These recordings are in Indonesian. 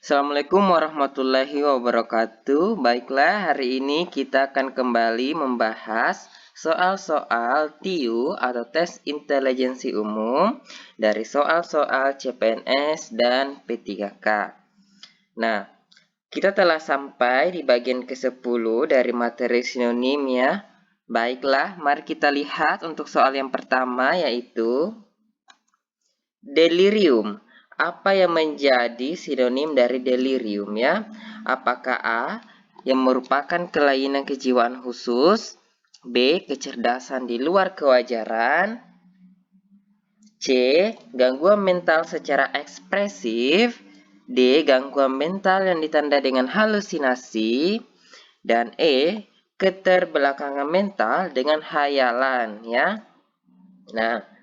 Assalamualaikum warahmatullahi wabarakatuh. Baiklah, hari ini kita akan kembali membahas soal-soal TIU atau tes intelijensi umum dari soal-soal CPNS dan P3K. Nah, kita telah sampai di bagian ke-10 dari materi sinonim ya. Baiklah, mari kita lihat untuk soal yang pertama yaitu delirium. Apa yang menjadi sinonim dari delirium ya? Apakah A yang merupakan kelainan kejiwaan khusus, B kecerdasan di luar kewajaran, C gangguan mental secara ekspresif, D gangguan mental yang ditandai dengan halusinasi, dan E keterbelakangan mental dengan hayalan ya. Nah,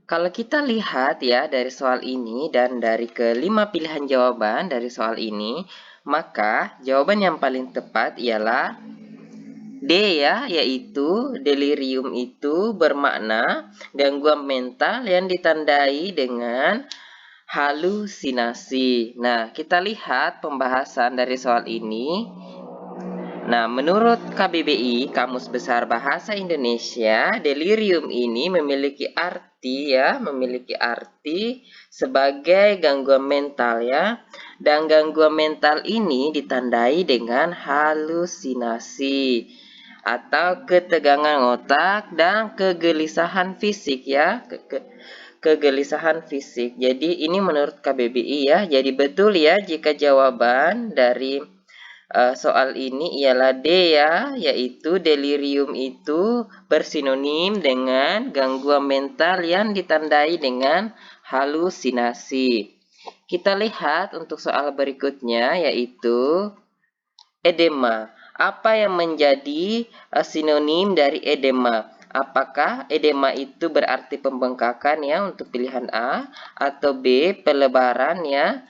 kalau kita lihat ya dari soal ini dan dari kelima pilihan jawaban dari soal ini, maka jawaban yang paling tepat ialah D ya, yaitu delirium itu bermakna gangguan mental yang ditandai dengan halusinasi. Nah, kita lihat pembahasan dari soal ini. Nah, menurut KBBI, Kamus Besar Bahasa Indonesia, delirium ini memiliki arti sebagai gangguan mental ya. Dan gangguan mental ini ditandai dengan halusinasi atau ketegangan otak dan kegelisahan fisik ya. Kegelisahan fisik. Jadi ini menurut KBBI ya. Jadi betul ya jika jawaban dari soal ini ialah D ya, yaitu delirium itu bersinonim dengan gangguan mental yang ditandai dengan halusinasi. Kita lihat untuk soal berikutnya yaitu edema. Apa yang menjadi sinonim dari edema? Apakah edema itu berarti pembengkakan ya untuk pilihan A, atau B pelebaran ya,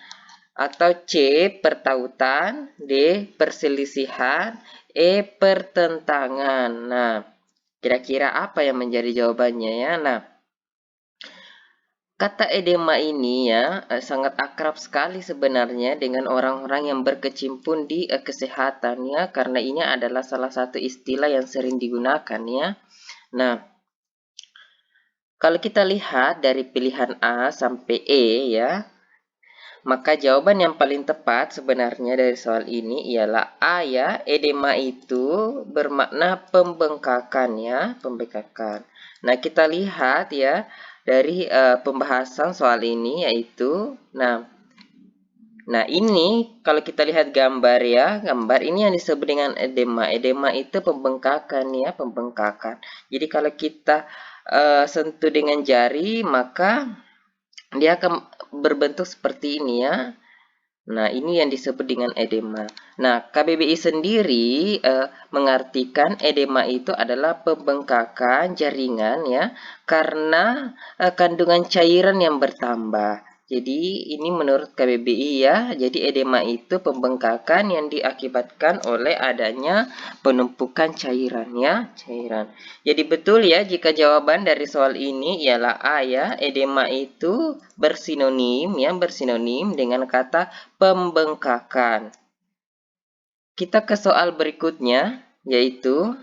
atau C pertautan, D perselisihan, E pertentangan. Nah, kira-kira apa yang menjadi jawabannya ya? Nah, kata edema ini ya sangat akrab sekali sebenarnya dengan orang-orang yang berkecimpung di kesehatan ya, karena ini adalah salah satu istilah yang sering digunakan ya. Nah, kalau kita lihat dari pilihan A sampai E ya, maka jawaban yang paling tepat sebenarnya dari soal ini ialah A ya, edema itu bermakna pembengkakan ya, pembengkakan. Nah, kita lihat ya dari pembahasan soal ini yaitu, Nah, ini kalau kita lihat gambar ya, gambar ini yang disebut dengan edema. Edema itu pembengkakan ya, pembengkakan. Jadi kalau kita sentuh dengan jari, maka dia akan berbentuk seperti ini ya. Nah, ini yang disebut dengan edema. Nah, KBBI sendiri mengartikan edema itu adalah pembengkakan jaringan ya, karena kandungan cairan yang bertambah. Jadi, ini menurut KBBI ya, jadi edema itu pembengkakan yang diakibatkan oleh adanya penumpukan cairan ya, cairan. Jadi betul ya jika jawaban dari soal ini ialah A ya, edema itu bersinonim dengan kata pembengkakan. Kita ke soal berikutnya yaitu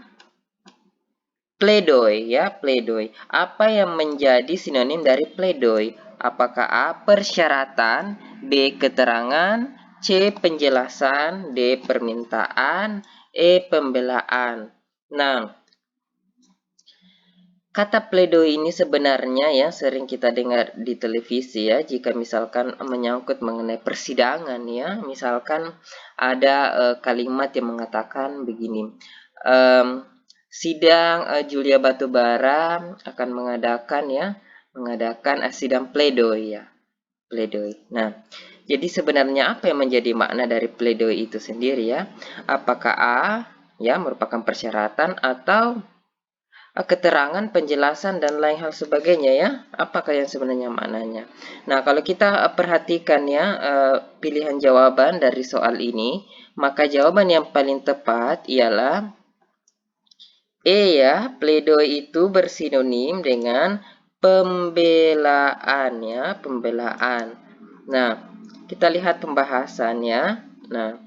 pledoi ya, pledoi. Apa yang menjadi sinonim dari pledoi? Apakah A persyaratan, B keterangan, C penjelasan, D permintaan, E pembelaan. Nah, kata pledoi ini sebenarnya ya sering kita dengar di televisi ya, jika misalkan menyangkut mengenai persidangan ya, misalkan ada kalimat yang mengatakan begini, sidang Julia Batubara akan mengadakan sidang pledoi ya, pledoi. Nah, jadi sebenarnya apa yang menjadi makna dari pledoi itu sendiri ya? Apakah A ya merupakan persyaratan atau keterangan, penjelasan, dan lain hal sebagainya ya. Apakah yang sebenarnya maknanya? Nah, kalau kita perhatikan ya pilihan jawaban dari soal ini, maka jawaban yang paling tepat ialah E ya, pledoi itu bersinonim dengan pembelaan ya, pembelaan. Nah, kita lihat pembahasannya. Nah,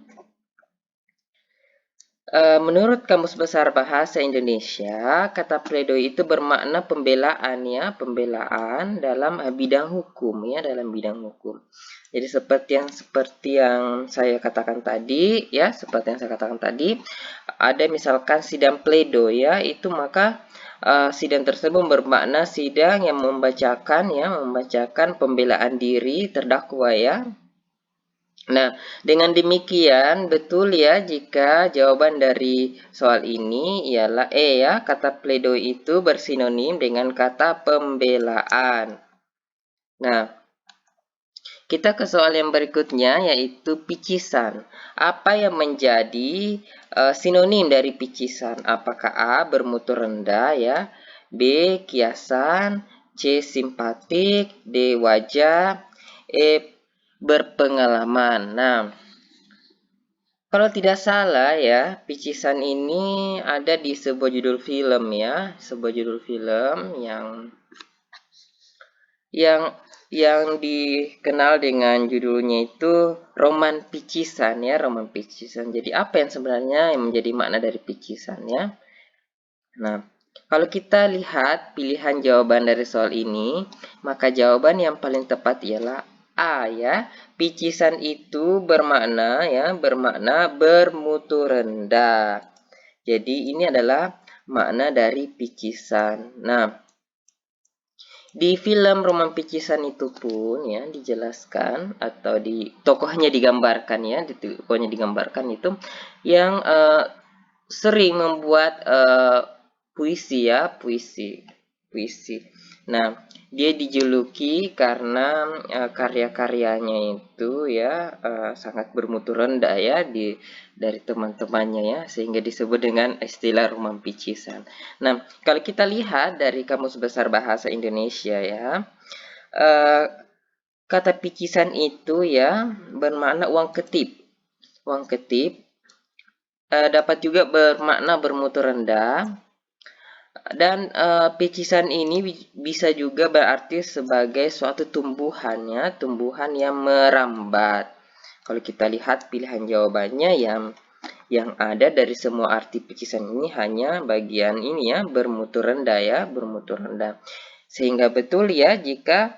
menurut Kamus Besar Bahasa Indonesia, kata pledoi itu bermakna pembelaan ya, pembelaan dalam bidang hukum ya, dalam bidang hukum. Jadi seperti yang saya katakan tadi ya, ada misalkan sidang pledoi ya, itu maka sidang tersebut bermakna sidang yang membacakan pembelaan diri terdakwa ya. Nah, dengan demikian betul ya jika jawaban dari soal ini ialah E ya, kata pledoi itu bersinonim dengan kata pembelaan. Nah, kita ke soal yang berikutnya yaitu picisan. Apa yang menjadi sinonim dari picisan? Apakah A bermutu rendah ya, B kiasan, C simpatik, D wajah, E berpengalaman. Nah, kalau tidak salah ya, picisan ini ada di sebuah judul film ya, sebuah judul film yang dikenal dengan judulnya itu Roman Picisan ya, Roman Picisan. Jadi apa yang sebenarnya yang menjadi makna dari picisan ya? Nah, kalau kita lihat pilihan jawaban dari soal ini, maka jawaban yang paling tepat ialah A ya. Picisan itu bermakna bermutu rendah. Jadi ini adalah makna dari picisan. Nah, di film Roman Picisan itu pun ya dijelaskan atau di tokohnya digambarkan ya, tokohnya digambarkan itu yang sering membuat puisi ya, puisi. Nah, dia dijuluki karena karya-karyanya itu ya sangat bermutu rendah ya dari teman-temannya ya, sehingga disebut dengan istilah Roman Picisan. Nah, kalau kita lihat dari Kamus Besar Bahasa Indonesia ya, kata picisan itu ya bermakna uang ketip. Uang ketip dapat juga bermakna bermutu rendah. Dan picisan ini bisa juga berarti sebagai suatu tumbuhan ya, tumbuhan yang merambat. Kalau kita lihat pilihan jawabannya yang ada dari semua arti picisan ini hanya bagian ini ya, bermutu rendah ya, bermutu rendah. Sehingga betul ya jika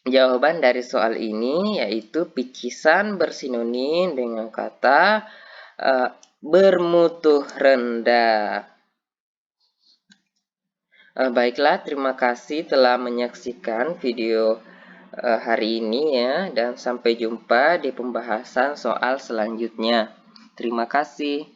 jawaban dari soal ini yaitu picisan bersinonim dengan kata bermutu rendah. Baiklah, terima kasih telah menyaksikan video hari ini ya, dan sampai jumpa di pembahasan soal selanjutnya. Terima kasih.